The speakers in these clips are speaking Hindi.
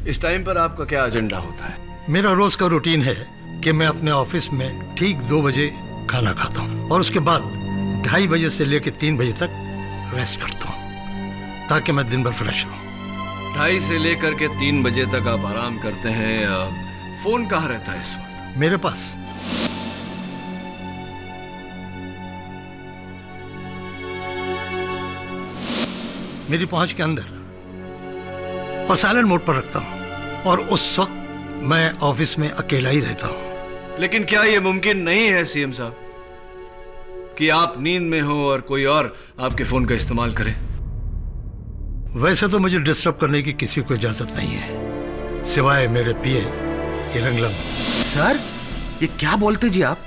इस टाइम पर आपका क्या एजेंडा होता है? मेरा रोज का रूटीन है कि मैं अपने ऑफिस में ठीक 2 बजे खाना खाता हूँ और उसके बाद 2:30 बजे से लेकर 3 बजे तक रेस्ट करता हूँ ताकि मैं दिन भर फ्रेश रहूँ। 2:30 से लेकर के 3 बजे तक आप आराम करते हैं। फोन कहाँ रहता है इस वक्त? मेरे पास। मेरी पहुंच के अंदर और साइलेंट मोड पर रखता हूं और उस वक्त मैं ऑफिस में अकेला ही रहता हूं। लेकिन क्या यह मुमकिन नहीं है सीएम साहब कि आप नींद में हो और कोई और आपके फोन का इस्तेमाल करे? वैसे तो मुझे डिस्टर्ब करने की किसी को इजाजत नहीं है सिवाय मेरे पीए इरंगलम। सर ये क्या बोलते जी आप?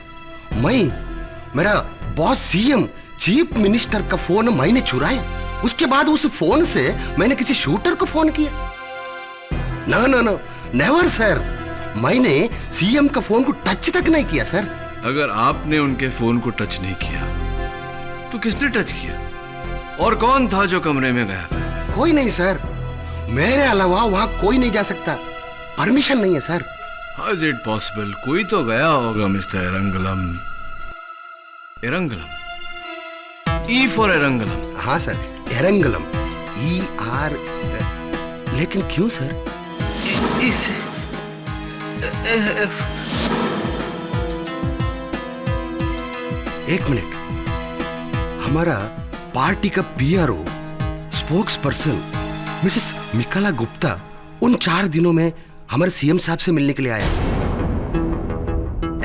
मेरा बॉस सीएम चीफ मिनिस्टर का फोन मैंने चुराया, उसके बाद उस फोन से मैंने किसी शूटर को फोन किया? ना ना ना, नेवर सर। मैंने सीएम का फोन को टच तक नहीं किया सर। अगर आपने उनके फोन को टच नहीं किया तो किसने टच किया? और कौन था जो कमरे में गया था? कोई नहीं सर, मेरे अलावा वहां कोई नहीं जा सकता, परमिशन नहीं है sir. How is it possible? कोई तो गया होगा मिस्टर एरंगलम। एरंगलम, E for एरंगलम। हाँ सर, एरंगलम, ER। लेकिन क्यों सर? एक मिनट, हमारा पार्टी का PRO spokesperson Mrs Michaela Gupta उन 4 दिनों में हमारे सीएम साहब से मिलने के लिए आया।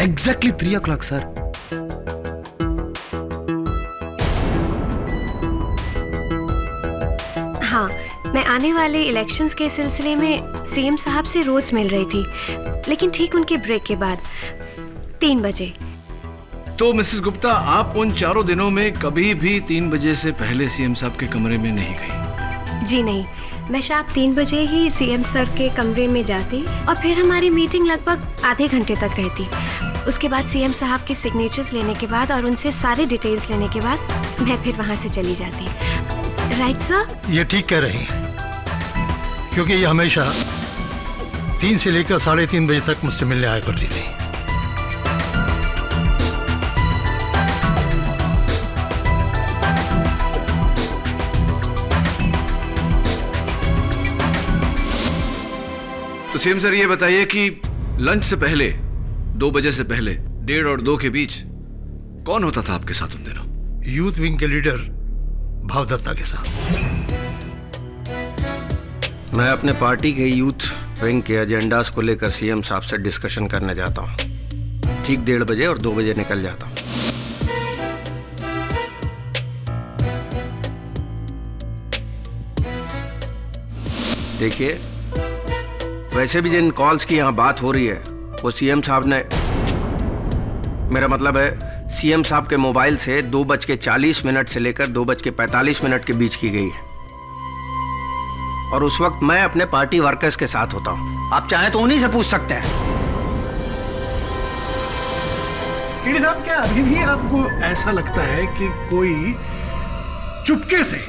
Exactly 3 o'clock sir. हाँ, मैं आने वाले इलेक्शंस के सिलसिले में सीएम साहब से रोज मिल रही थी, लेकिन ठीक उनके ब्रेक के बाद 3 बजे। तो मिसेस गुप्ता, आप उन 4 दिनों में कभी भी 3 बजे से पहले सीएम साहब के कमरे में नहीं गई? जी नहीं, मैं शाम 3 बजे ही सीएम सर के कमरे में जाती और फिर हमारी मीटिंग लगभग आधे घंटे तक रहती। उसके बाद सीएम साहब के सिग्नेचर्स लेने के बाद और उनसे सारे डिटेल्स लेने के बाद मैं फिर वहाँ से चली जाती। Right sir? ये ठीक कह रही हैं, क्योंकि ये हमेशा 3 से लेकर 3:30 बजे तक मुझसे मिलने आया करती थी। तो सीएम सर ये बताइए कि लंच से पहले 2 बजे से पहले 1:30 और 2 के बीच कौन होता था आपके साथ उन दिनों? यूथ विंग के लीडर भावदत्ता के साथ। मैं अपने पार्टी के यूथ विंग के एजेंडास को लेकर सीएम साहब से डिस्कशन करने जाता हूँ। ठीक 1:30 बजे और 2 बजे निकल जाता हूँ। देखिए, वैसे भी जिन कॉल्स की यहाँ बात हो रही है वो सीएम साहब ने, मेरा मतलब है सीएम साहब के मोबाइल से 2:40 से लेकर 2:45 के बीच की गई है और उस वक्त मैं अपने पार्टी वर्कर्स के साथ होता हूं। आप चाहें तो उन्हीं से पूछ सकते हैं। केडी साहब, क्या अभी भी आपको ऐसा लगता है कि कोई चुपके से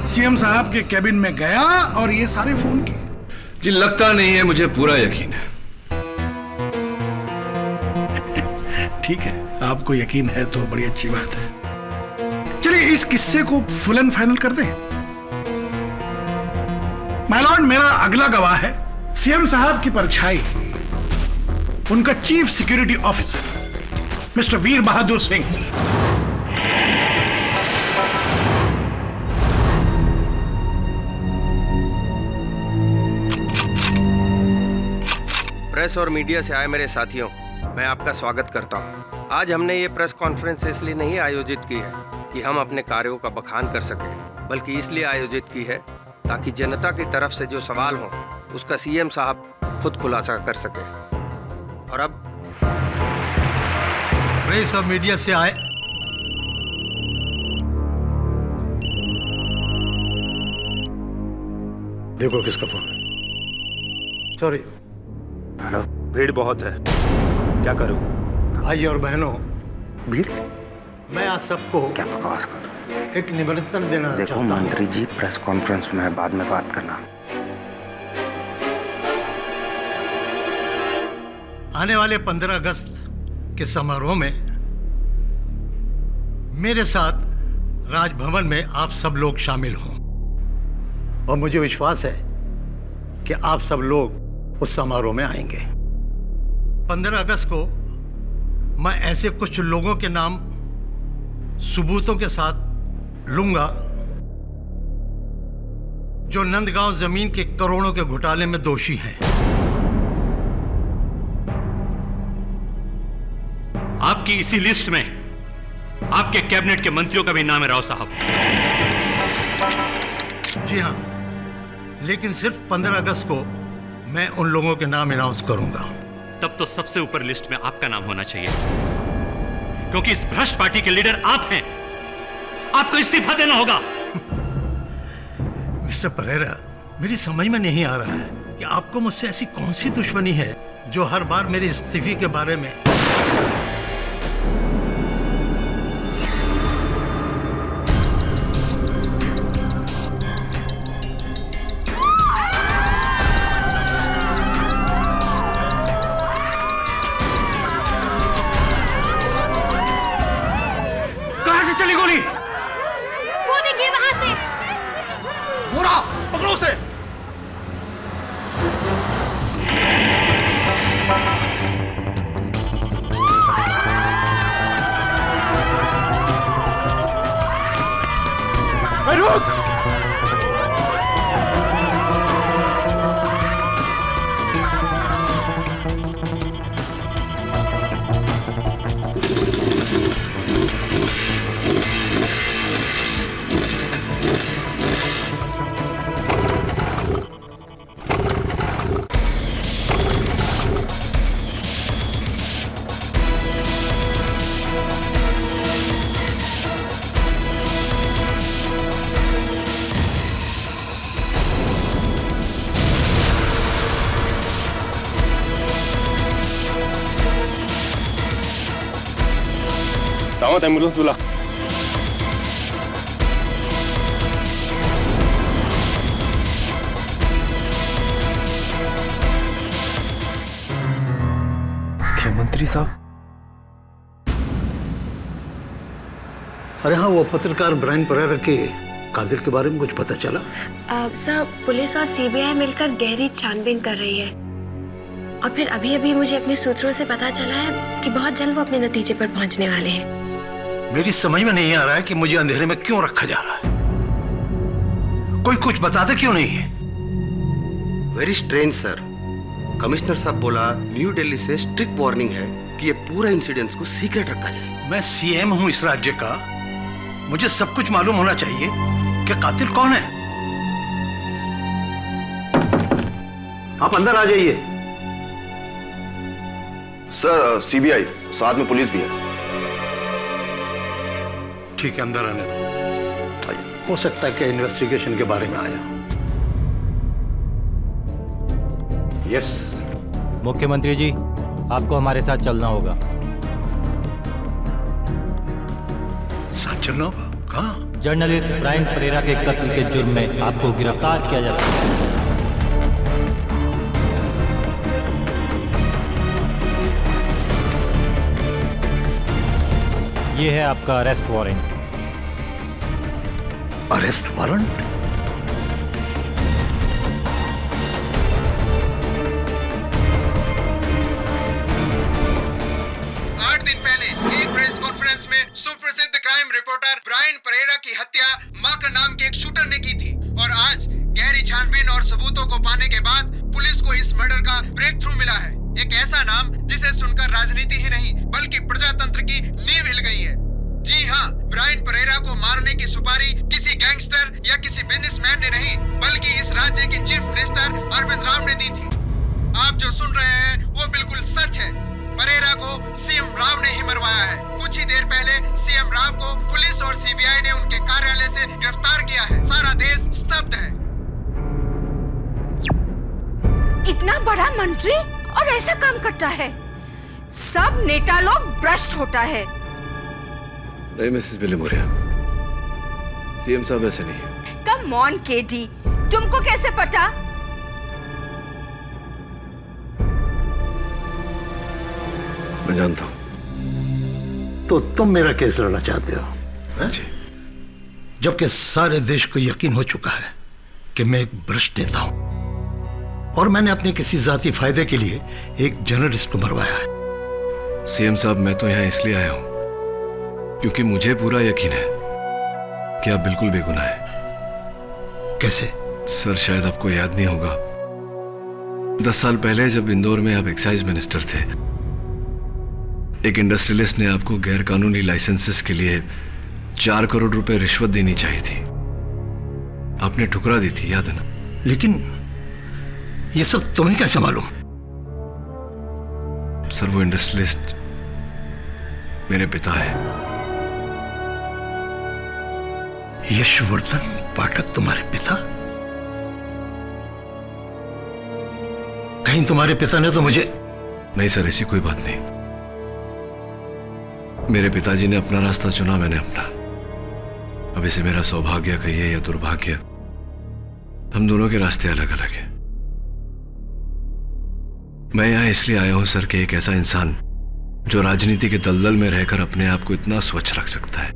सीएम साहब के कैबिन में गया और ये सारे फोन किए? जी लगता नहीं है, मुझे पूरा यकीन है। ठीक है, आपको यकीन है तो बड़ी अच्छी बात है। चलिए इस किस्से को फुल एंड फाइनल कर दें। माय लॉर्ड, मेरा अगला गवाह है सीएम साहब की परछाई, उनका चीफ सिक्योरिटी ऑफिसर मिस्टर वीर बहादुर सिंह। प्रेस और मीडिया से आए मेरे साथियों, मैं आपका स्वागत करता हूं। आज हमने ये प्रेस कॉन्फ्रेंस इसलिए नहीं आयोजित की है कि हम अपने कार्यों का बखान कर सकें, बल्कि इसलिए आयोजित की है ताकि जनता की तरफ से जो सवाल हो उसका सीएम साहब खुद खुलासा कर सके। और अब प्रेस और मीडिया से आए देखो किसका फोन है। सॉरी। हेलो, भीड़ बहुत है, क्या करूं? भाई और बहनों, भीड़? मैं आज सबको क्या बकवास कर, एक निमंत्रण देना देखो चाहता हूं। मंत्री जी, प्रेस कॉन्फ्रेंस में बाद में बात करना। आने वाले 15 अगस्त के समारोह में मेरे साथ राजभवन में आप सब लोग शामिल हों और मुझे विश्वास है कि आप सब लोग उस समारोह में आएंगे। 15 अगस्त को मैं ऐसे कुछ लोगों के नाम सबूतों के साथ लूंगा जो नंदगांव जमीन के करोड़ों के घोटाले में दोषी हैं। आपकी इसी लिस्ट में आपके कैबिनेट के मंत्रियों का भी नाम है राव साहब। जी हां, लेकिन सिर्फ 15 अगस्त को मैं उन लोगों के नाम अनाउंस करूंगा। तब तो सबसे ऊपर लिस्ट में आपका नाम होना चाहिए, क्योंकि इस भ्रष्ट पार्टी के लीडर आप हैं। आपको इस्तीफा देना होगा। मिस्टर परेरा, मेरी समझ में नहीं आ रहा है कि आपको मुझसे ऐसी कौन सी दुश्मनी है जो हर बार मेरे इस्तीफे के बारे में चली गोली। वो देखिए वहां से। पूरा पकड़ो उसे। रुक। सावत एम्बुलेंस बुला। मुख्यमंत्री साहब। अरे हाँ, वो पत्रकार ब्रायन परेरा के कातिल के बारे में कुछ पता चला? सर, पुलिस और सीबीआई मिलकर गहरी छानबीन कर रही है और फिर अभी अभी मुझे अपने सूत्रों से पता चला है कि बहुत जल्द वो अपने नतीजे पर पहुंचने वाले हैं। मेरी समझ में नहीं आ रहा है कि मुझे अंधेरे में क्यों रखा जा रहा है। कोई कुछ बताते क्यों नहीं है? Very strange sir. कमिश्नर साहब बोला न्यू दिल्ली से स्ट्रिक्ट वार्निंग है कि ये पूरा इंसिडेंट्स को सीक्रेट रखा जाए। मैं सीएम हूं इस राज्य का, मुझे सब कुछ मालूम होना चाहिए कि कातिल कौन है। आप अंदर आ जाइए। सर, सीबीआई साथ में पुलिस भी है। ठीक है, अंदर आने दो। हो सकता है कि इन्वेस्टिगेशन के बारे में आया। यस। मुख्यमंत्री जी, आपको हमारे साथ चलना होगा। साथ चलना होगा? कहाँ? जर्नलिस्ट ब्रायन परेरा के कत्ल के जुर्म में आपको गिरफ्तार किया जा रहा है। ये है आपका अरेस्ट वारंट। Arrest warrant? सुप्रसिद्ध क्राइम रिपोर्टर ब्रायन परेरा की हत्या माकर नाम के एक शूटर ने की थी और आज गहरी छानबीन और सबूतों को पाने के बाद पुलिस को इस मर्डर का ब्रेक थ्रू मिला है। एक ऐसा नाम जिसे सुनकर राजनीति ही नहीं बल्कि प्रजातंत्र की नींव हिल गई है। जी हाँ, ब्रायन परेरा को मारने की सुपारी किसी गैंगस्टर या किसी बिजनेसमैन ने नहीं बल्कि इस राज्य के चीफ मिनिस्टर अरविंद राव ने दी थी। आप जो सुन रहे हैं वो बिल्कुल सच है। परेरा को सीएम राव ने ही मरवाया है। कुछ ही देर पहले सीएम राव को पुलिस और सीबीआई ने उनके कार्यालय से गिरफ्तार किया है। सारा देश स्तब्ध है। इतना बड़ा मंत्री और ऐसा काम करता है। सब नेता लोग भ्रष्ट होता है। नहीं मिसेस बिली मोरिया, सीएम साहब ऐसे नहीं। कम ऑन केडी, तुमको कैसे पता? मैं जानता हूं। तो तुम मेरा केस लड़ना चाहते हो? जी। जबकि सारे देश को यकीन हो चुका है कि मैं एक भ्रष्ट नेता हूं और मैंने अपने किसी जाती फायदे के लिए एक जर्नलिस्ट को मरवाया है। सीएम साहब, मैं तो यहां इसलिए आया हूं क्योंकि मुझे पूरा यकीन है कि आप बिल्कुल बेगुनाह हैं। कैसे? सर, शायद आपको याद नहीं होगा, 10 साल पहले जब इंदौर में आप एक्साइज मिनिस्टर थे, एक इंडस्ट्रियलिस्ट ने आपको गैर कानूनी लाइसेंसेस के लिए 4 करोड़ रुपए रिश्वत देनी चाहिए थी। आपने ठुकरा दी थी, याद है ना? लेकिन ये सब तुम्हें कैसे मालूम? सर, वो इंडस्ट्रियलिस्ट मेरे पिता है। यशवर्धन पाठक तुम्हारे पिता? कहीं तुम्हारे पिता ने तो मुझे... नहीं सर, ऐसी कोई बात नहीं। मेरे पिताजी ने अपना रास्ता चुना, मैंने अपना। अब इसे मेरा सौभाग्य कहिए या दुर्भाग्य, हम दोनों के रास्ते अलग अलग हैं। मैं यहां इसलिए आया हूं सर कि एक ऐसा इंसान जो राजनीति के दलदल में रहकर अपने आप को इतना स्वच्छ रख सकता है,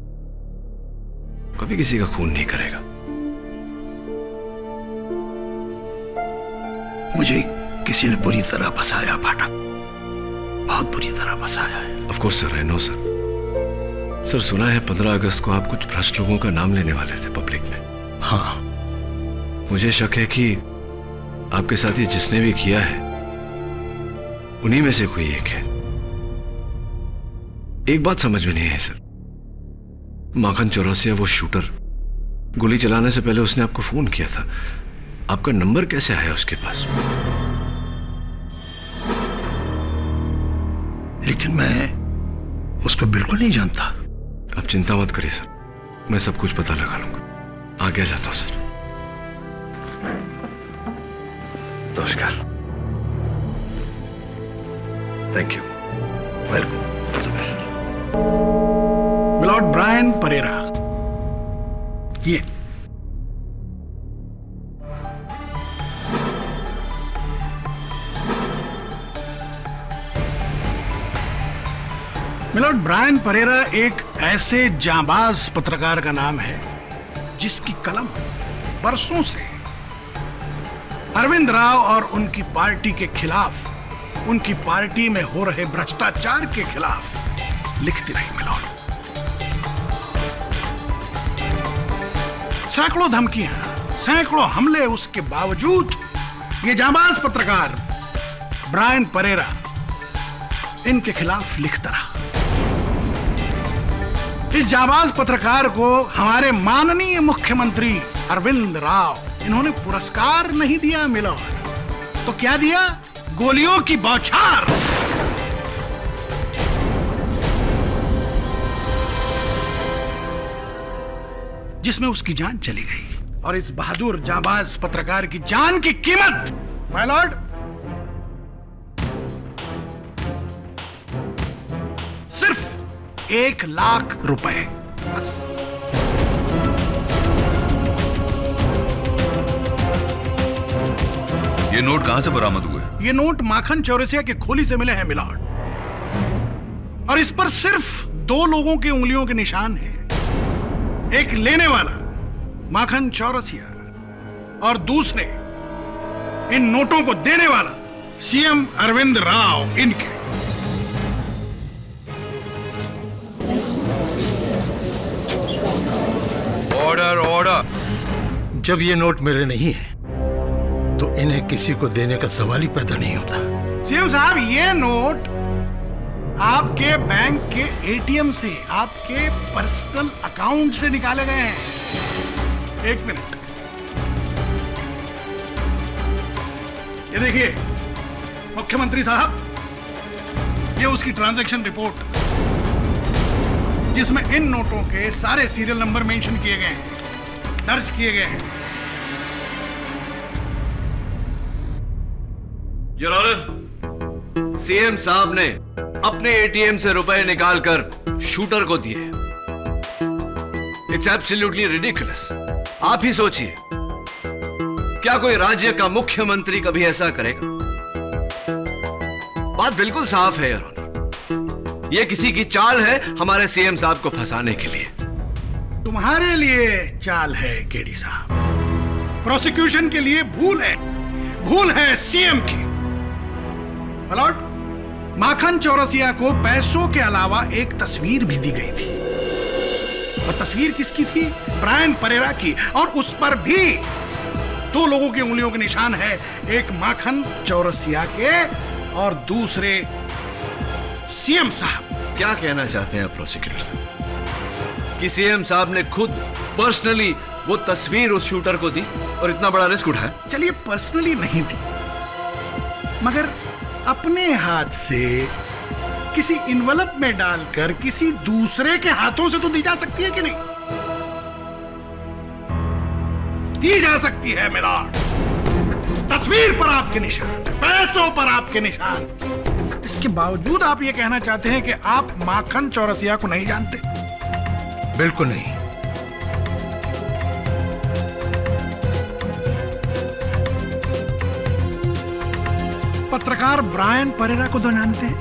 कभी किसी का खून नहीं करेगा। मुझे किसी ने बुरी तरह फंसाया पाठक, बहुत बुरी तरह फंसाया है। Of course sir, I know sir. Sir, सुना है 15 अगस्त को आप कुछ भ्रष्ट लोगों का नाम लेने वाले थे पब्लिक में। हाँ। मुझे शक है कि आपके साथ ये जिसने भी किया है उन्हीं में से कोई एक है। एक बात समझ में नहीं है सर, माखन चौरसिया वो शूटर, गोली चलाने से पहले उसने आपको फोन किया था, आपका नंबर कैसे आया उसके पास? लेकिन मैं उसको बिल्कुल नहीं जानता। आप चिंता मत करिए सर, मैं सब कुछ पता लगा लूंगा। आगे जाता हूं सर। नमस्कार। Thank you. Welcome. Milord Brian Pereira, ये मिलॉर्ड ब्रायन परेरा एक ऐसे जांबाज पत्रकार का नाम है जिसकी कलम बरसों से अरविंद राव और उनकी पार्टी के खिलाफ, उनकी पार्टी में हो रहे भ्रष्टाचार के खिलाफ लिखती रही। मिलॉर्ड, सैकड़ों धमकियां, सैकड़ों हमले, उसके बावजूद ये जांबाज पत्रकार ब्रायन परेरा इनके खिलाफ लिखता रहा। इस जांबाज पत्रकार को हमारे माननीय मुख्यमंत्री अरविंद राव, इन्होंने पुरस्कार नहीं दिया मिलॉर्ड, तो क्या दिया? गोलियों की बौछार। जिसमें उसकी जान चली गई। और इस बहादुर जांबाज पत्रकार की जान की कीमत माय लॉर्ड सिर्फ 1 लाख रुपए, बस। ये नोट कहां से बरामद हुए? ये नोट माखन चौरसिया के खोली से मिले हैं मिलॉर्ड, और इस पर सिर्फ 2 लोगों की उंगलियों के निशान हैं। एक लेने वाला माखन चौरसिया और दूसरे इन नोटों को देने वाला सीएम अरविंद राव, इनके। Order, order. जब ये नोट मेरे नहीं है तो इन्हें किसी को देने का सवाल ही पैदा नहीं होता। सीएम साहब, ये नोट आपके बैंक के एटीएम से, आपके पर्सनल अकाउंट से निकाले गए हैं। 1 मिनट, ये देखिए मुख्यमंत्री साहब, ये उसकी ट्रांजैक्शन रिपोर्ट, जिसमें इन नोटों के सारे सीरियल नंबर मेंशन किए गए हैं, दर्ज किए गए हैं। योर ऑनर, सीएम साहब ने अपने एटीएम से रुपए निकालकर शूटर को दिए। It's absolutely ridiculous. आप ही सोचिए, क्या कोई राज्य का मुख्यमंत्री कभी ऐसा करेगा? बात बिल्कुल साफ है योर ऑनर। ये किसी की चाल है हमारे सीएम साहब को फंसाने के लिए। तुम्हारे लिए चाल है केडी साहब, प्रोसिक्यूशन के लिए भूल है सीएम की। अलॉट, माखन चौरसिया को पैसों के अलावा एक तस्वीर भी दी गई थी, और तस्वीर किसकी थी? ब्रायन परेरा की, और उस पर भी 2 लोगों की उंगलियों के निशान है, एक माखन चौरसिया के और दूसरे सीएम साहब। क्या कहना चाहते हैं प्रोसिक्यूटर साहब कि सीएम साहब ने खुद पर्सनली वो तस्वीर उस शूटर को दी और इतना बड़ा रिस्क उठाया? चलिए, पर्सनली नहीं दी, मगर अपने हाथ से किसी इन्वेलप में डालकर किसी दूसरे के हाथों से तो दी जा सकती है कि नहीं? दी जा सकती है मिलॉर्ड। तस्वीर पर आपके निशान, पैसों पर आपके निशान, इसके बावजूद आप ये कहना चाहते हैं कि आप माखन चौरसिया को नहीं जानते? बिल्कुल नहीं। पत्रकार ब्रायन परेरा को तो जानते हैं,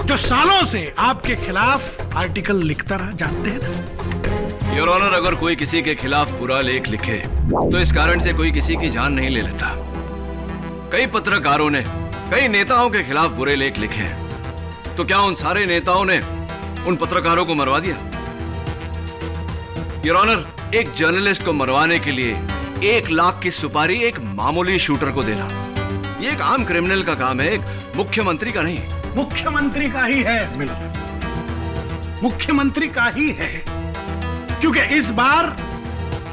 जो सालों से आपके खिलाफ आर्टिकल लिखता रहा, जानते हैं ना? योर ऑनर, अगर कोई किसी के खिलाफ बुरा लेख लिखे तो इस कारण से कोई किसी की जान नहीं ले लेता। कई पत्रकारों ने कई नेताओं के खिलाफ बुरे लेख लिखे हैं, तो क्या उन सारे नेताओं ने उन पत्रकारों को मरवा दिया? योर ऑनर, एक जर्नलिस्ट को मरवाने के लिए 1 लाख की सुपारी एक मामूली शूटर को देना, ये एक आम क्रिमिनल का काम है, एक मुख्यमंत्री का नहीं। मुख्यमंत्री का ही है मिलॉर्ड, मुख्यमंत्री का ही है, क्योंकि इस बार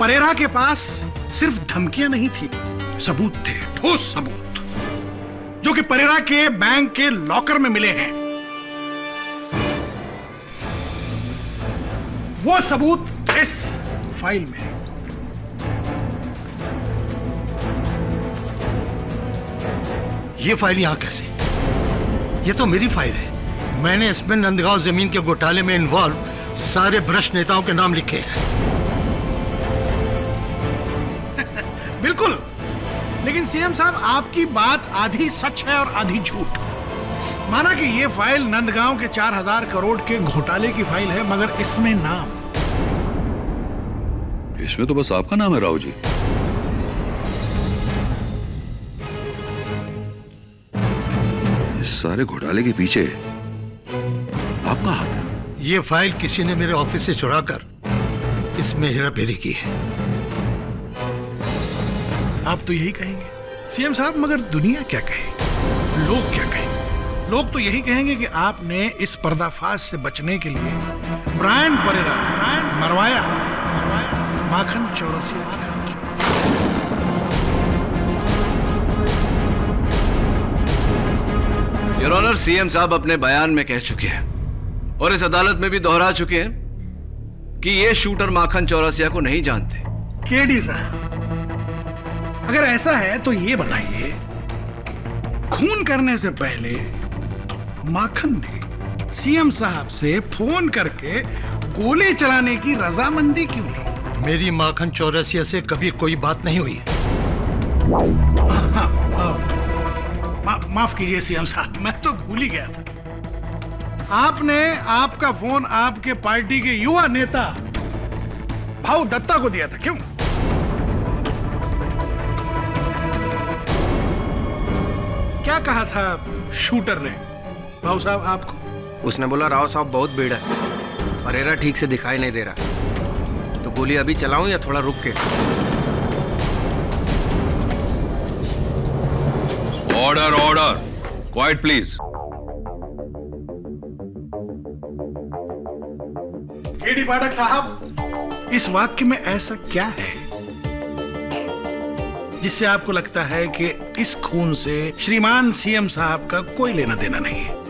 परेरा के पास सिर्फ धमकियां नहीं थी, सबूत थे, ठोस सबूत, जो कि परेरा के बैंक के लॉकर में मिले हैं। वो सबूत इस फाइल में है। ये फाइल यहां कैसे? ये तो मेरी फाइल है। मैंने इसमें नंदगांव जमीन के घोटाले में इन्वॉल्व सारे भ्रष्ट नेताओं के नाम लिखे हैं। बिल्कुल, लेकिन सीएम साहब, आपकी बात आधी सच है और आधी झूठ। माना कि ये फाइल नंदगांव के 4000 करोड़ के घोटाले की फाइल है, मगर इसमें नाम, इसमें तो बस आपका नाम है राव जी। इस सारे घोटाले के पीछे आपका हाथ है। ये फाइल किसी ने मेरे ऑफिस से चुराकर इसमें हेराफेरी की है। आप तो यही कहेंगे सीएम साहब, मगर दुनिया क्या कहेगी, लोग क्या कहेंगे? लोग तो यही कहेंगे कि आपने इस पर्दाफाश से बचने के लिए ब्रायन परेरा मरवाया Makhan Chaurasia. Your honour, CM साहब अपने बयान में कह चुके हैं और इस अदालत में भी दोहरा चुके हैं कि ये शूटर माखन चौरसिया को नहीं जानते। केडी साहब, अगर ऐसा है तो ये बताइए, खून करने से पहले माखन ने सीएम साहब से फोन करके गोली चलाने की रजामंदी क्यों ली? मेरी माखन चौरसिया से कभी कोई बात नहीं हुई। माफ कीजिए सीएम साहब, मैं तो भूल ही गया था। आपने आपका फोन आपके पार्टी के युवा नेता भाऊ दत्ता को दिया था, क्यों? क्या कहा था शूटर ने भाऊ साहब आपको? उसने बोला राव साहब बहुत भीड़ है, परेरा ठीक से दिखाई नहीं दे रहा, तो गोली अभी चलाऊं या थोड़ा रुक के? Order order, quiet please. KD Pathak साहब, इस वाक्य में ऐसा क्या है जिससे आपको लगता है कि इस खून से श्रीमान सीएम साहब का कोई लेना देना नहीं है?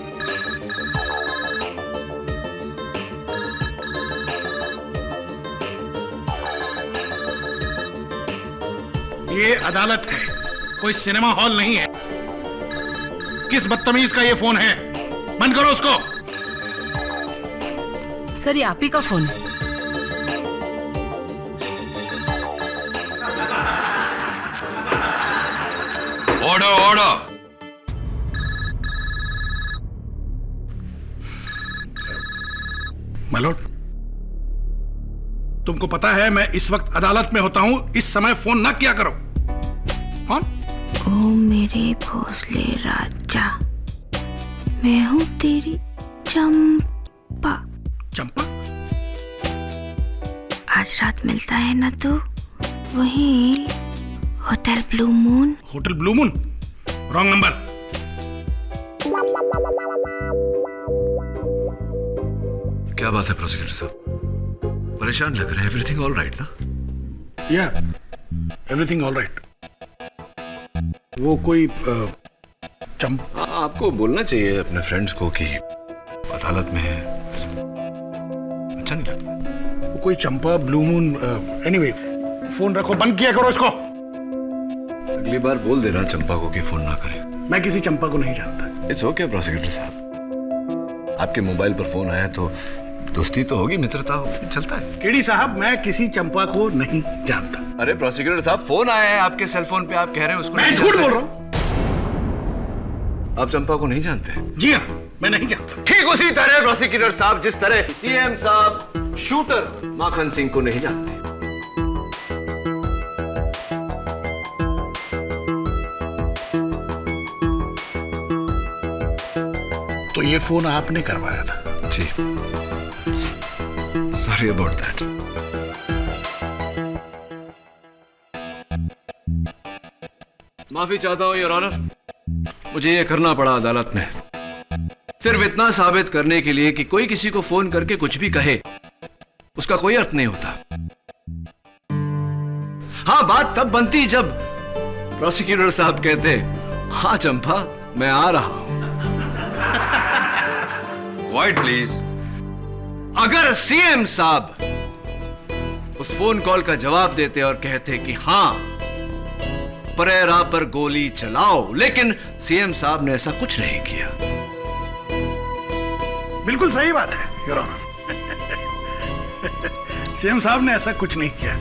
ये अदालत है, कोई सिनेमा हॉल नहीं है। किस बदतमीज का ये फोन है? बंद करो उसको। सर, ये आप ही का फोन है। Order order. माय लॉर्ड, तुमको पता है मैं इस वक्त अदालत में होता हूं, इस समय फोन ना किया करो। कौन? ओ मेरे भोसले राजा, मैं हूँ तेरी चंपा। चंपा? आज रात मिलता है ना तू, वहीं hotel blue moon. Hotel blue moon? Wrong number. क्या बात है प्रोसिक्यूटर साहब, परेशान लग रहे हैं? एवरीथिंग ऑल राइट ना? या एवरीथिंग ऑल राइट। वो कोई चंपा? आपको बोलना चाहिए अपने फ्रेंड्स को कि अदालत में है, अच्छा नहीं लगता। वो कोई चंपा, ब्लू मून, एनीवे फोन रखो, बंद किया करो इसको। अगली बार बोल देना चंपा को कि फोन ना करे। मैं किसी चंपा को नहीं जानता। इट्स ओके प्रोसिक्यूटर साहब, आपके मोबाइल पर फोन आया तो दोस्ती तो होगी, मित्रता होगी, चलता है। केडी साहब, मैं किसी चंपा को नहीं जानता। अरे प्रोसिक्यूटर साहब, फोन आया है आपके सेल फोन पे, आप कह रहे हैं उसको? मैं झूठ बोल रहा हूँ। आप चंपा को नहीं जानते? जी हाँ, मैं नहीं जानता। ठीक उसी तरह प्रोसिक्यूटर साहब, जिस तरह सीएम साहब शूटर माखन सिंह को नहीं जानते। तो ये फोन आपने करवाया था? जी, सॉरी अबाउट दैट। माफी चाहता हूं योर ऑनर, मुझे ये करना पड़ा अदालत में सिर्फ इतना साबित करने के लिए कि कोई किसी को फोन करके कुछ भी कहे उसका कोई अर्थ नहीं होता। हाँ, बात तब बनती जब प्रोसिक्यूटर साहब कहते, हाँ चंपा मैं आ रहा हूं। Quiet please। अगर सीएम साहब उस फोन कॉल का जवाब देते और कहते कि हाँ परेरा पर गोली चलाओ, लेकिन सीएम साहब ने ऐसा कुछ नहीं किया। बिल्कुल सही बात है योर ऑनर। सीएम साहब ने ऐसा कुछ नहीं किया।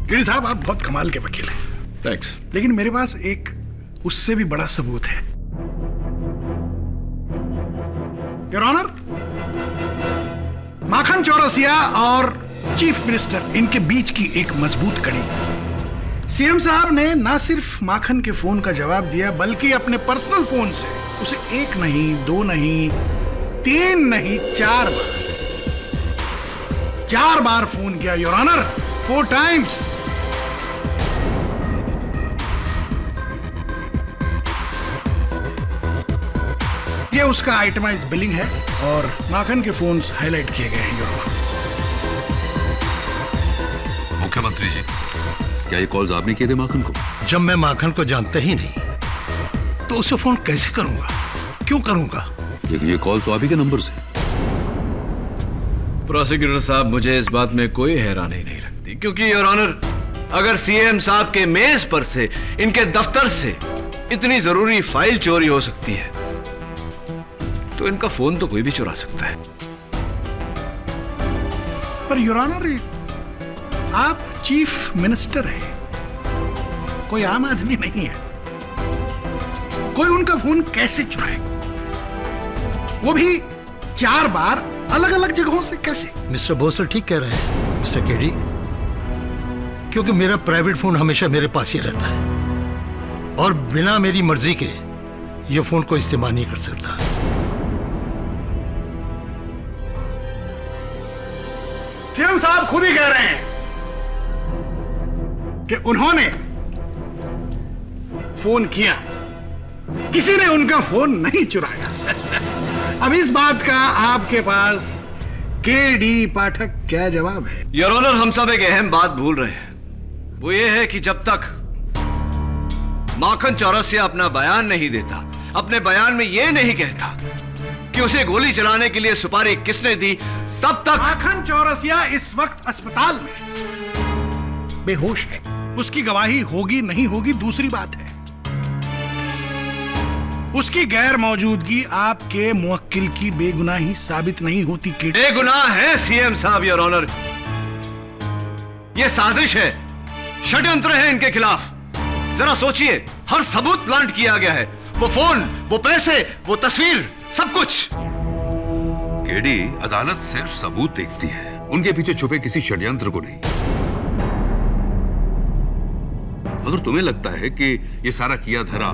गिरी साहब, आप बहुत कमाल के वकील हैं। थैंक्स। लेकिन मेरे पास एक उससे भी बड़ा सबूत है योर ऑनर। माखन चौरसिया और चीफ मिनिस्टर, इनके बीच की एक मजबूत कड़ी। सीएम साहब ने ना सिर्फ माखन के फोन का जवाब दिया, बल्कि अपने पर्सनल फोन से उसे 1 नहीं, 2 नहीं, 3 नहीं, 4 बार फोन किया योर ऑनर, 4 टाइम्स। ये उसका आइटमाइज बिलिंग है और माखन के फोन्स हाईलाइट किए गए हैं योर ऑनर। मुख्यमंत्री जी, क्या ये कॉल्स आपने किए थे माखन को? जब मैं माखन को जानता ही नहीं तो उसे फोन कैसे करूंगा, क्यों करूंगा? ये कॉल तो आप ही के नंबर से। प्रोसिक्यूटर साहब, मुझे इस बात में कोई हैरानी नहीं लगती, क्योंकि योर ऑनर अगर सीएम साहब के मेज पर से, इनके दफ्तर से इतनी जरूरी फाइल चोरी हो सकती है तो इनका फोन तो कोई भी चुरा सकता है। पर योर ऑनर, आप चीफ मिनिस्टर हैं, कोई आम आदमी नहीं है। कोई उनका फोन कैसे चुराएगा, वो भी 4 बार अलग अलग जगहों से? कैसे? मिस्टर भोसले ठीक कह रहे हैं मिस्टर केडी, क्योंकि मेरा प्राइवेट फोन हमेशा मेरे पास ही रहता है और बिना मेरी मर्जी के ये फोन को इस्तेमाल नहीं कर सकता। सीएम साहब खुद ही कह रहे हैं कि उन्होंने फोन किया, किसी ने उनका फोन नहीं चुराया। अब इस बात का आपके पास केडी पाठक क्या जवाब है? योर ऑनर, हम सब एक अहम बात भूल रहे हैं, वो ये है कि जब तक माखन चौरसिया अपना बयान नहीं देता, अपने बयान में ये नहीं कहता कि उसे गोली चलाने के लिए सुपारी किसने दी, तब तक माखन चौरसिया इस वक्त अस्पताल में बेहोश है। उसकी गवाही होगी नहीं होगी दूसरी बात है। उसकी गैर मौजूदगी आपके मुवक्किल की बेगुनाही साबित नहीं होती। बेगुनाह है सीएम साहब योर ऑनर, यह साजिश है, षड्यंत्र है इनके खिलाफ। जरा सोचिए, हर सबूत प्लांट किया गया है, वो फोन, वो पैसे, वो तस्वीर, सब कुछ। केडी, अदालत सिर्फ सबूत देखती है, उनके पीछे छुपे किसी षड्यंत्र को नहीं। अगर तुम्हें लगता है कि ये सारा किया धरा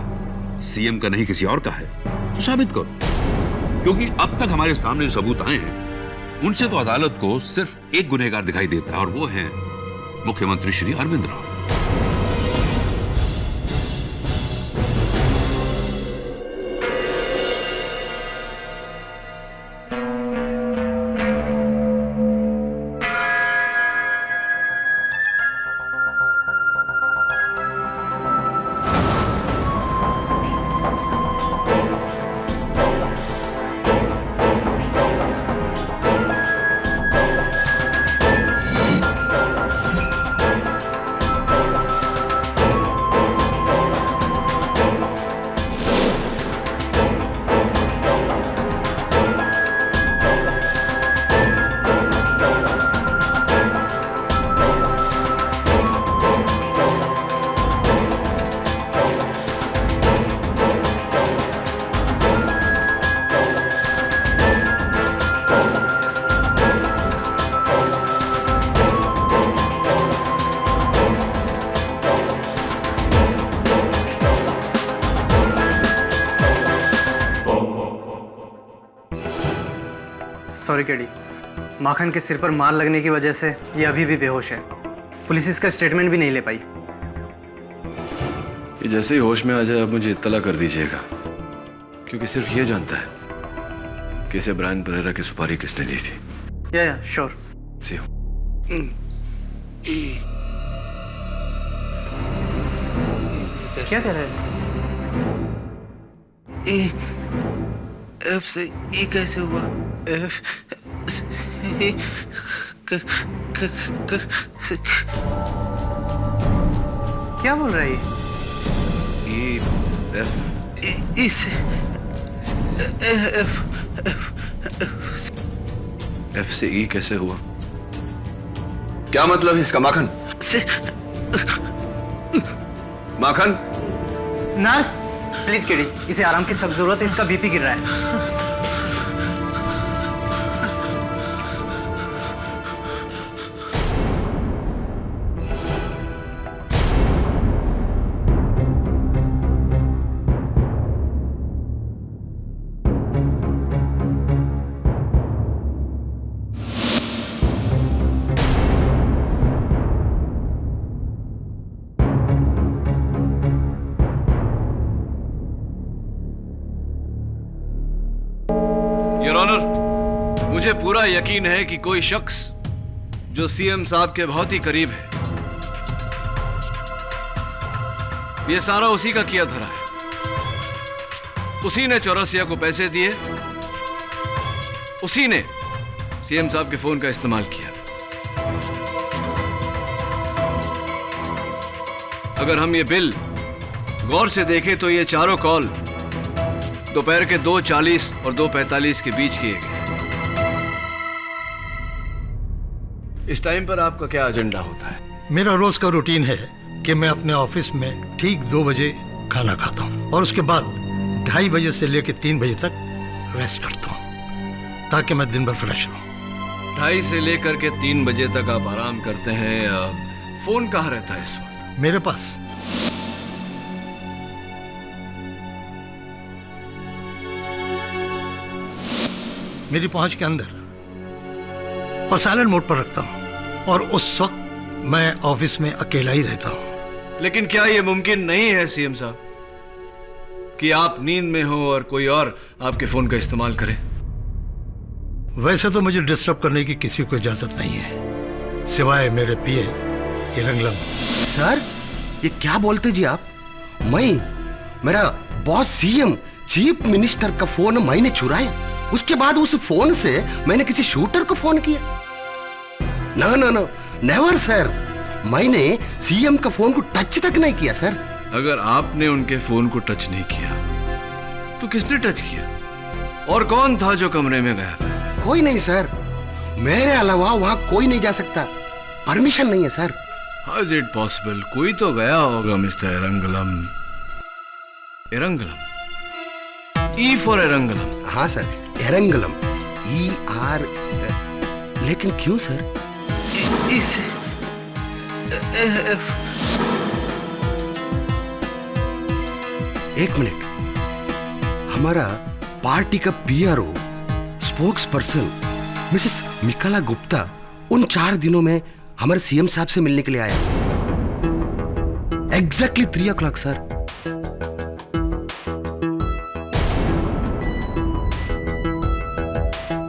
सीएम का नहीं किसी और का है, तो साबित करो, क्योंकि अब तक हमारे सामने जो सबूत आए हैं उनसे तो अदालत को सिर्फ एक गुनहगार दिखाई देता है, और वो है मुख्यमंत्री श्री अरविंद राव। सॉरी केडी, माखन के सिर पर मार लगने की वजह से ये अभी भी बेहोश है। पुलिस इसका स्टेटमेंट भी नहीं ले पाई। ये जैसे ही होश में आ जाए आप मुझे इत्तला कर दीजिएगा, क्योंकि सिर्फ ये जानता है कि इसे ब्रायन परेरा की सुपारी किसने दी थी। या श्योर। C you. क्या कह रहे हैं? एफ से ई कैसे हुआ? एफ से ई क्या बोल रहा है ई एफ ई से एफ से ई कैसे हुआ? क्या मतलब है इसका माखन? से माखन, नर्स प्लीज केडी, इसे आराम की सख्त जरूरत है, इसका बीपी गिर रहा है। योर ऑनर, मुझे पूरा यकीन है कि कोई शख्स जो सीएम साहब के बहुत ही करीब है, ये सारा उसी का किया धरा है। उसी ने चौरसिया को पैसे दिए, उसी ने सीएम साहब के फोन का इस्तेमाल किया। अगर हम ये बिल गौर से देखें तो ये चारों कॉल दोपहर के 2:40 और 2:45 के बीच किए गए। इस टाइम पर आपका क्या एजेंडा होता है? मेरा रोज का रूटीन है कि मैं अपने ऑफिस में ठीक 2 बजे खाना खाता हूँ और उसके बाद 2:30 बजे से लेकर 3 बजे तक रेस्ट करता हूँ ताकि मैं दिन भर फ्रेश रहूँ। 2:30 से लेकर के 3 बजे तक आप आराम करते हैं। फोन कहाँ रहता है इस वक्त? मेरे पास। मेरी पहुंच के अंदर और साइलेंट मोड पर रखता हूं और उस वक्त मैं ऑफिस में अकेला ही रहता हूं। लेकिन क्या यह मुमकिन नहीं है सीएम साहब कि आप नींद में हो और कोई और आपके फोन का इस्तेमाल करे? वैसे तो मुझे डिस्टर्ब करने की किसी को इजाजत नहीं है सिवाय मेरे पीए इरंगलम। सर, ये क्या बोलते जी आप? मेरा बॉस सीएम चीफ मिनिस्टर का फोन मैंने चुराया, उसके बाद उस फोन से मैंने किसी शूटर को फोन किया? ना ना ना, नेवर सर। मैंने सीएम का फोन को टच तक नहीं किया सर। अगर आपने उनके फोन को टच नहीं किया तो किसने टच किया? और कौन था जो कमरे में गया था? कोई नहीं सर, मेरे अलावा वहां कोई नहीं जा सकता, परमिशन नहीं है sir. How is it possible? कोई तो गया होगा मिस्टर एरंगलम। एरंगलम, E for एरंगलम। हाँ सर, एरंगलम, ER, लेकिन क्यों सर? इस एक मिनट, हमारा पार्टी का PRO spokesperson Mrs Michaela Gupta उन 4 दिनों में हमारे CM साहब से मिलने के लिए आया। Exactly 3 o'clock sir.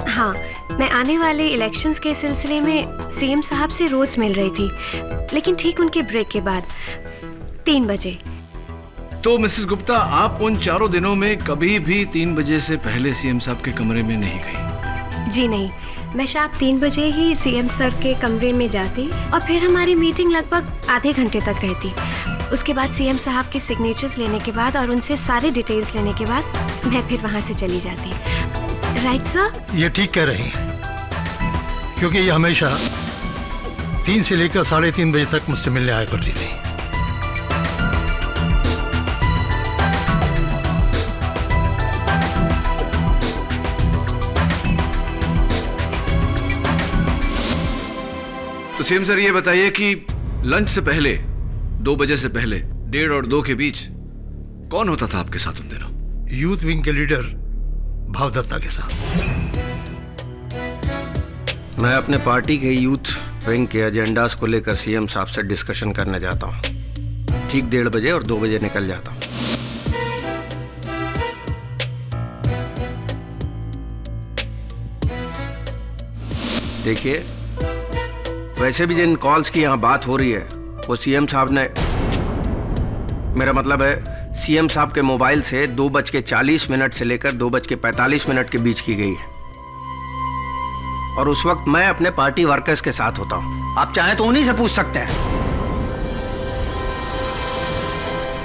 हाँ, मैं आने वाले इलेक्शंस के सिलसिले में CM साहब से रोज मिल रही थी, लेकिन ठीक उनके ब्रेक के बाद 3 बजे। तो मिसेस गुप्ता, आप उन 4 दिनों में कभी भी 3 बजे से पहले CM साहब के कमरे में नहीं गई? जी नहीं, मैं शाम 3 बजे ही CM सर के कमरे में जाती और फिर हमारी मीटिंग लगभग आधे घंटे तक रहती। उसके बाद CM साहब के सिग्नेचर्स लेने के बाद और उनसे सारे डिटेल्स लेने के बाद मैं फिर वहाँ से चली जाती। Right sir? ये ठीक कह रही हैं, क्योंकि ये हमेशा 3 से लेकर 3:30 बजे तक मुझसे मिलने आया करती थी। तो CM सर, ये बताइए कि लंच से पहले 2 बजे से पहले 1:30 और 2 के बीच कौन होता था आपके साथ उन दिनों? यूथ विंग के लीडर भावदत्ता के साथ। मैं अपने पार्टी के यूथ विंग के एजेंडास को लेकर CM साहब से डिस्कशन करने जाता हूँ। ठीक 1:30 बजे और 2 बजे निकल जाता हूँ। देखिए, वैसे भी जिन कॉल्स की यहाँ बात हो रही है वो CM साहब ने, मेरा मतलब है CM साहब के मोबाइल से 2:40 से लेकर 2:45 के बीच की गई है। और उस वक्त मैं अपने पार्टी वर्कर्स के साथ होता हूँ। आप चाहें तो उन्हीं से पूछ सकते हैं।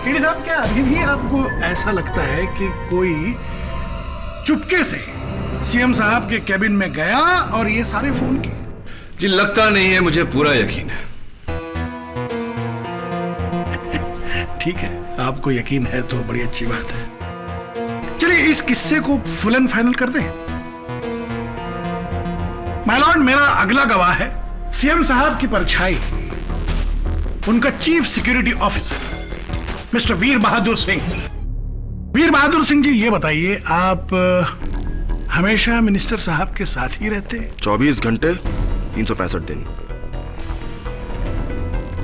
केडी साहब, क्या अभी भी आपको ऐसा लगता है कि कोई चुपके से CM साहब के कैबिन में गया और ये सारे फोन किए? जी, लगता नहीं है, मुझे पूरा यकीन है। ठीक है, आपको यकीन है तो बड़ी अच्छी बात है। चलिए इस किस्से को फुल एंड फाइनल कर दें। माय लॉर्ड, मेरा अगला गवाह है CM साहब की परछाई, उनका चीफ सिक्योरिटी ऑफिसर मिस्टर वीर बहादुर सिंह। वीर बहादुर सिंह जी, ये बताइए, आप हमेशा मिनिस्टर साहब के साथ ही रहते हैं? 24 घंटे 365 दिन।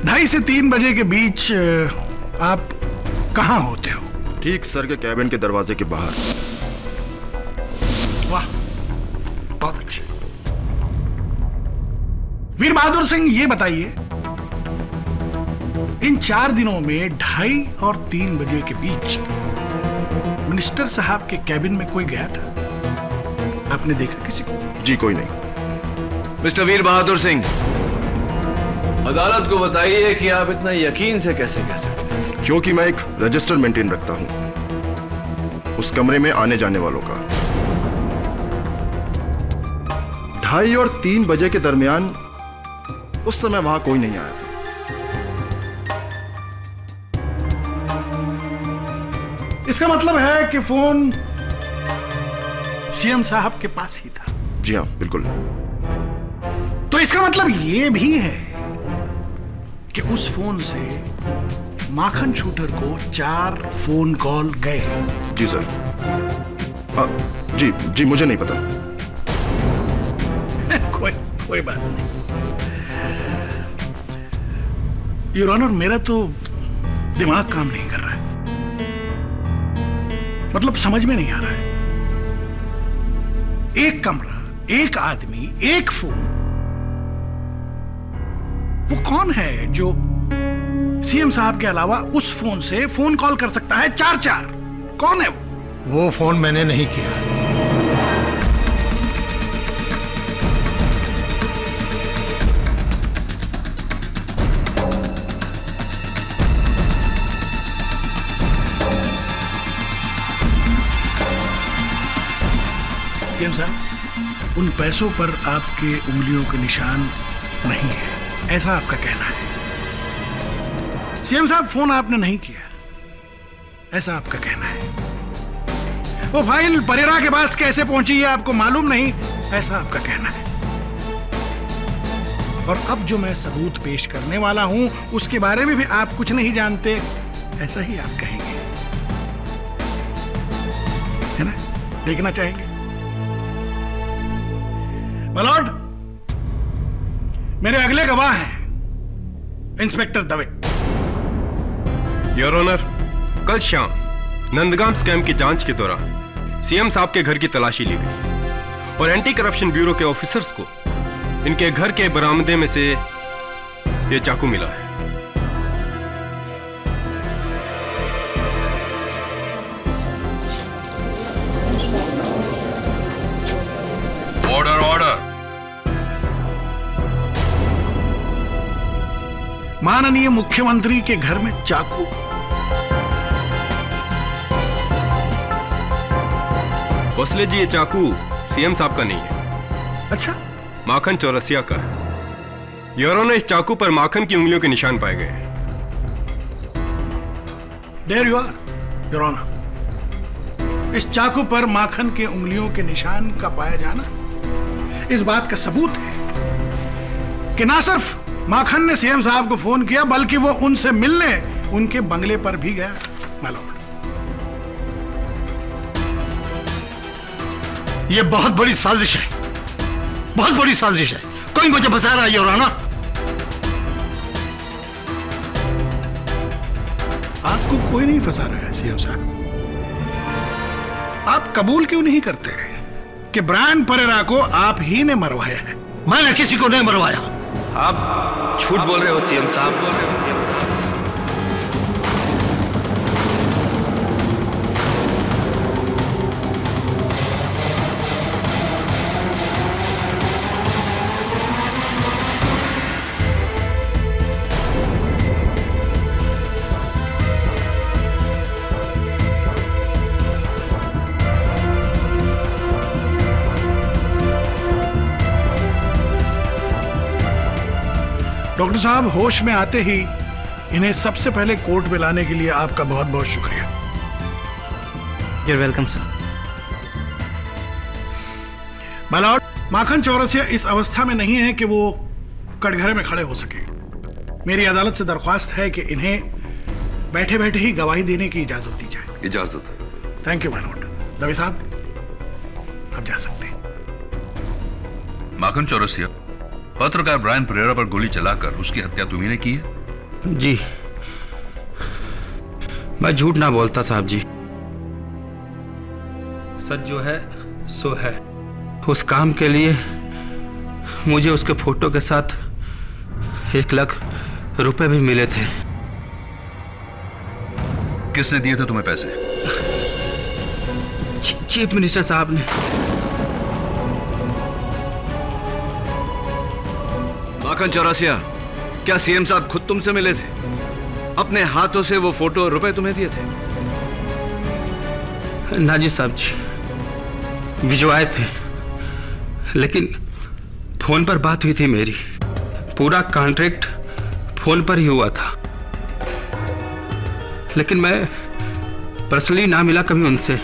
2:30 से 3 बजे के बीच आप कहां होते हो? ठीक सर के कैबिन के दरवाजे के बाहर। वाह, बहुत अच्छे। वीर बहादुर सिंह, ये बताइए, इन 4 दिनों में 2:30 और 3 बजे के बीच मिनिस्टर साहब के कैबिन में कोई गया था? आपने देखा किसी को? जी कोई नहीं। मिस्टर वीर बहादुर सिंह, अदालत को बताइए कि आप इतना यकीन से कैसे कह सकते हैं? क्योंकि मैं एक रजिस्टर मेंटेन रखता हूं उस कमरे में आने जाने वालों का। 2:30 और 3 बजे के दरमियान उस समय वहां कोई नहीं आया था। इसका मतलब है कि फोन CM साहब के पास ही था? जी हाँ, बिल्कुल। तो इसका मतलब यह भी है कि उस फोन से माखन शूटर को 4 फोन कॉल गए? जी सर। जी मुझे नहीं पता। कोई बात नहीं। योर ऑनर, मेरा तो दिमाग काम नहीं कर रहा है, मतलब समझ में नहीं आ रहा है। एक कमरा, एक आदमी, एक फोन, वो कौन है जो CM साहब के अलावा उस फोन से फोन कॉल कर सकता है 4-4? कौन है वो फोन मैंने नहीं किया। CM साहब, उन पैसों पर आपके उंगलियों के निशान नहीं है, ऐसा आपका कहना है? CM साहब, फोन आपने नहीं किया, ऐसा आपका कहना है? वो फाइल परेरा के पास कैसे पहुंची है आपको मालूम नहीं, ऐसा आपका कहना है। और अब जो मैं सबूत पेश करने वाला हूं उसके बारे में भी आप कुछ नहीं जानते, ऐसा ही आप कहेंगे, है ना? देखना चाहेंगे? मलॉर्ड, मेरे अगले गवाह हैं इंस्पेक्टर दवे। योर ऑनर, कल शाम नंदगाम स्कैम की जांच के दौरान सीएम साहब के घर की तलाशी ली गई और एंटी करप्शन ब्यूरो के ऑफिसर्स को इनके घर के बरामदे में से ये चाकू मिला है। Order order. माननीय मुख्यमंत्री के घर में चाकू? भोसले जी, ये चाकू सीएम साहब का नहीं है। अच्छा? माखन चौरसिया का है। योर ऑनर, इस चाकू पर माखन की उंगलियों के निशान पाए गए हैं। There you are, your honour. इस चाकू पर माखन के उंगलियों के निशान का पाया जाना इस बात का सबूत है कि ना सिर्फ माखन ने सीएम साहब को फोन किया बल्कि वो उनसे मिलने उनके बंगले पर भी गया। माय लॉर्ड, ये बहुत बड़ी साजिश है, बहुत बड़ी साजिश है। कोई मुझे फंसा रहा है योर ऑनर। आपको कोई नहीं फंसा रहा है सीएम साहब। आप कबूल क्यों नहीं करते कि ब्रायन परेरा को आप ही ने मरवाया है? मैंने किसी को नहीं मरवाया। आप झूठ बोल रहे हो सीएम साहब। डॉक्टर साहब, होश में आते ही इन्हें सबसे पहले कोर्ट में लाने के लिए आपका बहुत बहुत शुक्रिया। You're welcome, sir. My lord, Makhan Chaurasia इस अवस्था में नहीं है कि वो कटघरे में खड़े हो सके। मेरी अदालत से दरख्वास्त है कि इन्हें बैठे बैठे ही गवाही देने की इजाजत दी जाए। इजाजत। Thank you my Lord. Dave साहब, आप जा सकते हैं। माखन चौरसिया, पत्रकार ब्रायन परेरा पर गोली चलाकर उसकी हत्या तुम्ही ने की है? जी, मैं झूठ ना बोलता साहब जी। सच जो है सो है। उस काम के लिए मुझे उसके फोटो के साथ 1 लाख रुपए भी मिले थे। किसने दिए थे तुम्हें पैसे? चीफ मिनिस्टर साहब ने। माखन चौरसिया, क्या सीएम साहब खुद तुमसे मिले थे? अपने हाथों से वो फोटो और रुपए तुम्हें दिए थे? ना जी साहब जी, भिजवाए थे, लेकिन फोन पर बात हुई थी मेरी। पूरा कॉन्ट्रैक्ट फोन पर ही हुआ था, लेकिन मैं पर्सनली ना मिला कभी उनसे।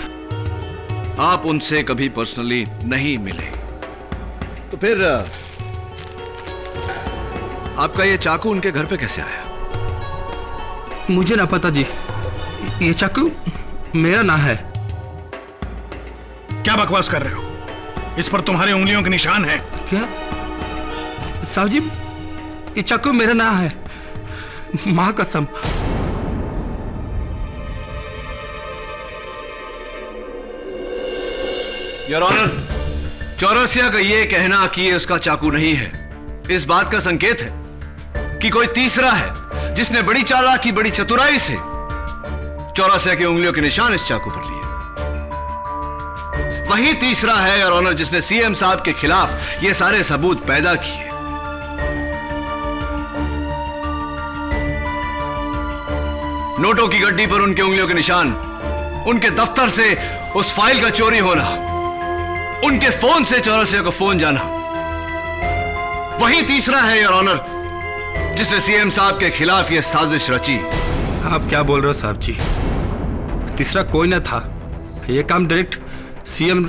आप उनसे कभी पर्सनली नहीं मिले, तो फिर आपका ये चाकू उनके घर पे कैसे आया? मुझे ना पता जी, ये चाकू मेरा ना है। क्या बकवास कर रहे हो? इस पर तुम्हारी उंगलियों के निशान हैं। क्या साहब जी, ये चाकू मेरा ना है, मां कसम। योर ऑनर, चौरसिया का ये कहना कि ये उसका चाकू नहीं है, इस बात का संकेत है कि कोई तीसरा है जिसने बड़ी चालाकी, बड़ी चतुराई से चौरसिया की उंगलियों के निशान इस चाकू पर लिए। वही तीसरा है योर ऑनर जिसने सीएम साहब के खिलाफ ये सारे सबूत पैदा किए। नोटों की गड्डी पर उनके उंगलियों के निशान, उनके दफ्तर से उस फाइल का चोरी होना, उनके फोन से चौरसिया को फोन जाना, वही तीसरा है योर ऑनर जिसने सीएम साहब के खिलाफ यह साजिश रची। आप क्या बोल रहे हो साहब जी? तीसरा कोई ना था, यह काम डायरेक्ट सीएम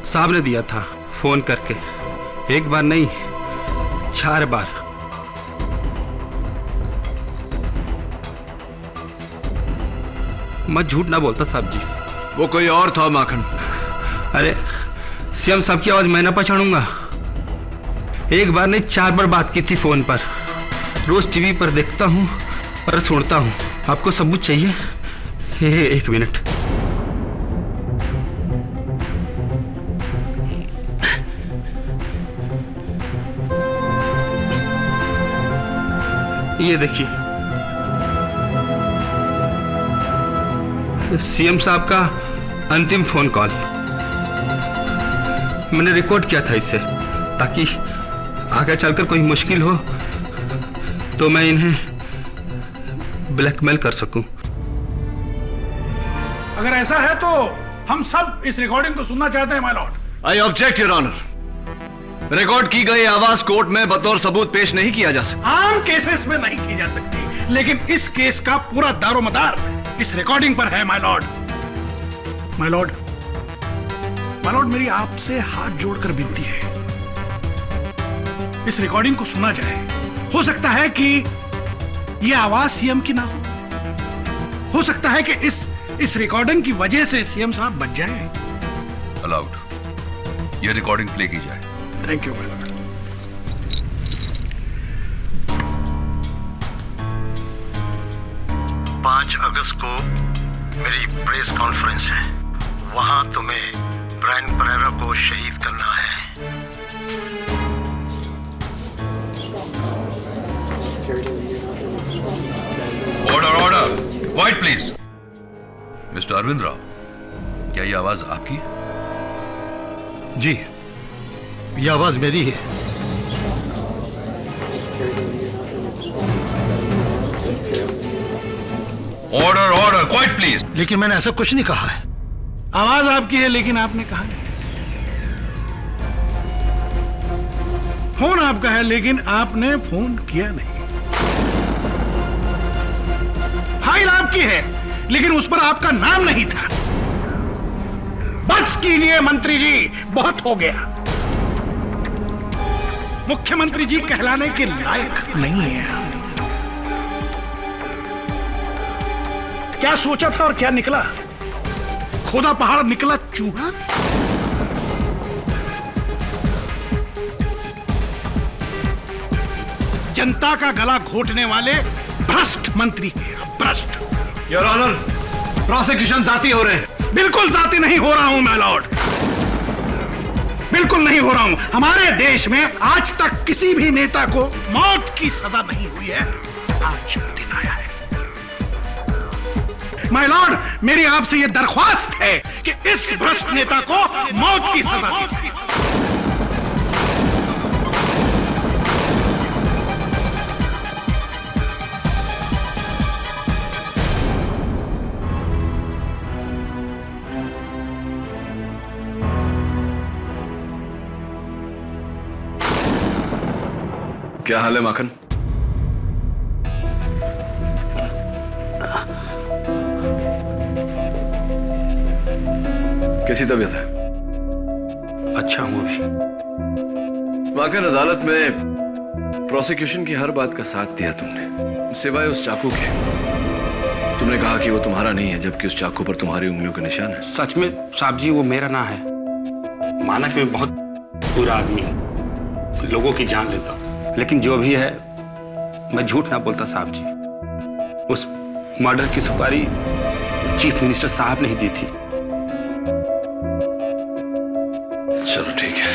साहब ने दिया था। फोन करके, एक बार नहीं 4 बार। मैं झूठ ना बोलता साहब जी। वो कोई और था माखन। अरे सीएम साहब की आवाज मैं ना पहचानूंगा? एक बार नहीं 4 बार बात की थी फोन पर। रोज टीवी पर देखता हूँ और सुनता हूँ। आपको सबूत चाहिए? एक मिनट। ये देखिए, सीएम साहब का अंतिम फोन कॉल मैंने रिकॉर्ड किया था इससे, ताकि आगे चलकर कोई मुश्किल हो तो मैं इन्हें ब्लैकमेल कर सकूं। अगर ऐसा है तो हम सब इस रिकॉर्डिंग को सुनना चाहते हैं my lord. I object your honour. Record की गई आवाज कोर्ट में बतौर सबूत पेश नहीं किया जा सकता। आम केसेस में नहीं की जा सकती, लेकिन इस केस का पूरा दारोमदार इस रिकॉर्डिंग पर है my Lord. My Lord, my Lord, मेरी आपसे हाथ जोड़कर विनती है, इस रिकॉर्डिंग को सुना जाए। हो सकता है कि यह आवाज सीएम की ना हो सकता है कि इस रिकॉर्डिंग की वजह से सीएम साहब बच जाएं। अलाउड, यह रिकॉर्डिंग प्ले की जाए। Thank you my Lord. 5 अगस्त को मेरी प्रेस कॉन्फ्रेंस है। वहां तुम्हें ब्रायन परेरा को शहीद करना है। Order, order, quiet please. Mister Arvind Rao, क्या ये आवाज आपकी है? जी, ये आवाज मेरी है। Order, order, quiet please. लेकिन मैंने ऐसा कुछ नहीं कहा है। आवाज आपकी है, लेकिन आपने कहा नहीं। फोन आपका है, लेकिन आपने फोन किया नहीं। फाइल आपकी है, लेकिन उस पर आपका नाम नहीं था। बस कीजिए मंत्री जी, बहुत हो गया। मुख्यमंत्री जी कहलाने के लायक नहीं है। क्या सोचा था और क्या निकला? खोदा पहाड़ निकला चूहा। जनता का गला घोटने वाले भ्रष्ट मंत्री हैं, भ्रष्ट। योर ऑनर, प्रोसिक्यूशन जाती हो रहे हैं। बिल्कुल जाती नहीं हो रहा हूं मैं लॉर्ड, बिल्कुल नहीं हो रहा हूं। हमारे देश में आज तक किसी भी नेता को मौत की सजा नहीं हुई है। आज दिन आया है। माय लॉर्ड, मेरी आपसे यह दरख्वास्त है कि इस भ्रष्ट नेता को मौत की सजा दी। क्या हाल है माखन? कैसी तबीयत है? अच्छा हूं अभी। माखन, अदालत में प्रोसिक्यूशन की हर बात का साथ दिया तुमने, सिवाय उस चाकू के। तुमने कहा कि वो तुम्हारा नहीं है, जबकि उस चाकू पर तुम्हारी उंगलियों के निशान है। सच में साहब जी, वो मेरा ना है। माना कि मैं बहुत बुरा आदमी हूं, लोगों की जान लेता हूं, लेकिन जो भी है मैं झूठ ना बोलता साहब जी। उस मर्डर की सुपारी चीफ मिनिस्टर साहब ने ही दी थी। चलो ठीक है।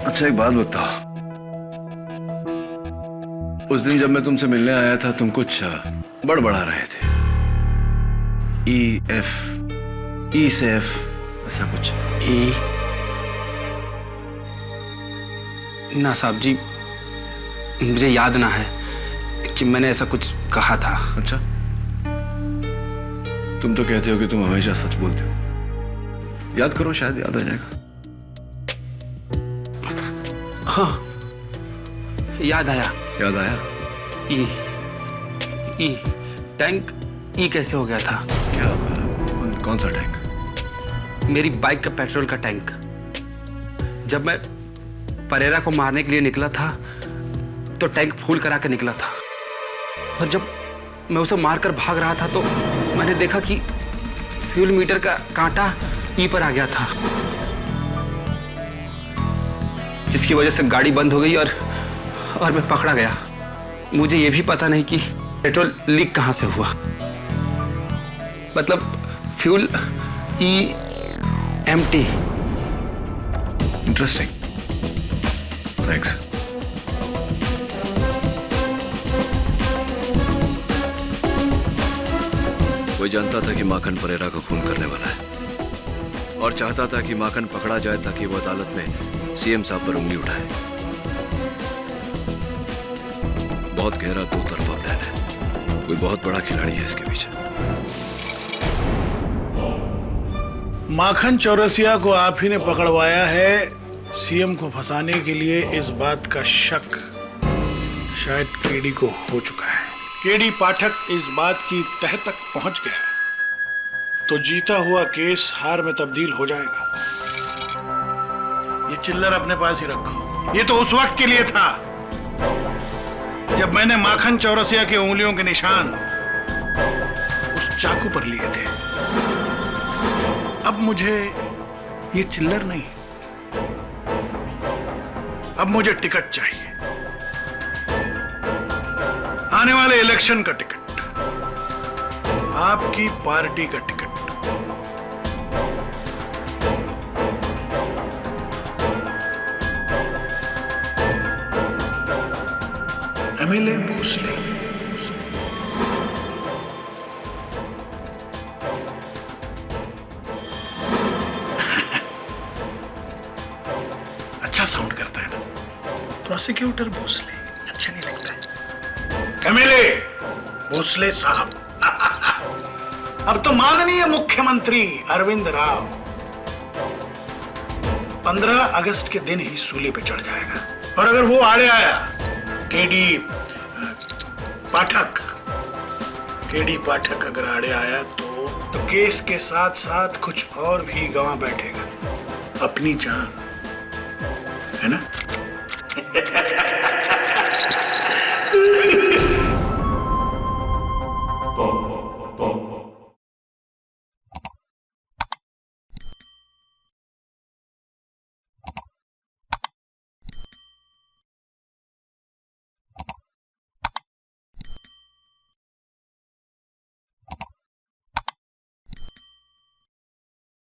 अच्छा एक बात बताओ, उस दिन जब मैं तुमसे मिलने आया था तुम कुछ बड़बड़ा रहे थे। ई से एफ ऐसा कुछ। ना साहब जी, मुझे याद ना है कि मैंने ऐसा कुछ कहा था। अच्छा, तुम तो कहते हो कि तुम हमेशा सच बोलते हो। याद करो, शायद याद आ जाएगा। हाँ, याद आया। याद आया? टैंक ई कैसे हो गया था? क्या? कौन सा टैंक? मेरी बाइक का पेट्रोल का टैंक। जब मैं परेरा को मारने के लिए निकला था तो टैंक फुल करा के निकला था, और जब मैं उसे मारकर भाग रहा था तो मैंने देखा कि फ्यूल मीटर का कांटा ई पर आ गया था, जिसकी वजह से गाड़ी बंद हो गई और मैं पकड़ा गया। मुझे यह भी पता नहीं कि पेट्रोल लीक कहां से हुआ, मतलब फ्यूल ई एम्प्टी। Interesting, thanks. कोई जानता था कि माखन परेरा को खून करने वाला है और चाहता था कि माखन पकड़ा जाए ताकि वो अदालत में सीएम साहब पर उंगली उठाए। बहुत गहरा दो तरफा प्लान है, कोई बहुत बड़ा खिलाड़ी है इसके पीछे। माखन चौरसिया को आप ही ने पकड़वाया है सीएम को फंसाने के लिए। इस बात का शक शायद केडी को हो चुका है। केडी पाठक इस बात की तह तक पहुंच गया तो जीता हुआ केस हार में तब्दील हो जाएगा। ये चिल्लर अपने पास ही रखो। ये तो उस वक्त के लिए था जब मैंने माखन चौरसिया की उंगलियों के निशान उस चाकू पर लिए थे। अब मुझे ये चिल्लर नहीं, अब मुझे टिकट चाहिए, आने वाले इलेक्शन का टिकट, आपकी पार्टी का टिकट। एमएलए भोसले। अच्छा साउंड करता है ना, प्रोसिक्यूटर भोसले अच्छा नहीं लगता है। एमएलए भोसले साहब। अब तो माननीय मुख्यमंत्री अरविंद राव 15 अगस्त के दिन ही सूली पे चढ़ जाएगा, और अगर वो आड़े आया केडी पाठक अगर आड़े आया तो केस के साथ साथ कुछ और भी गंवा बैठेगा, अपनी जान, है ना?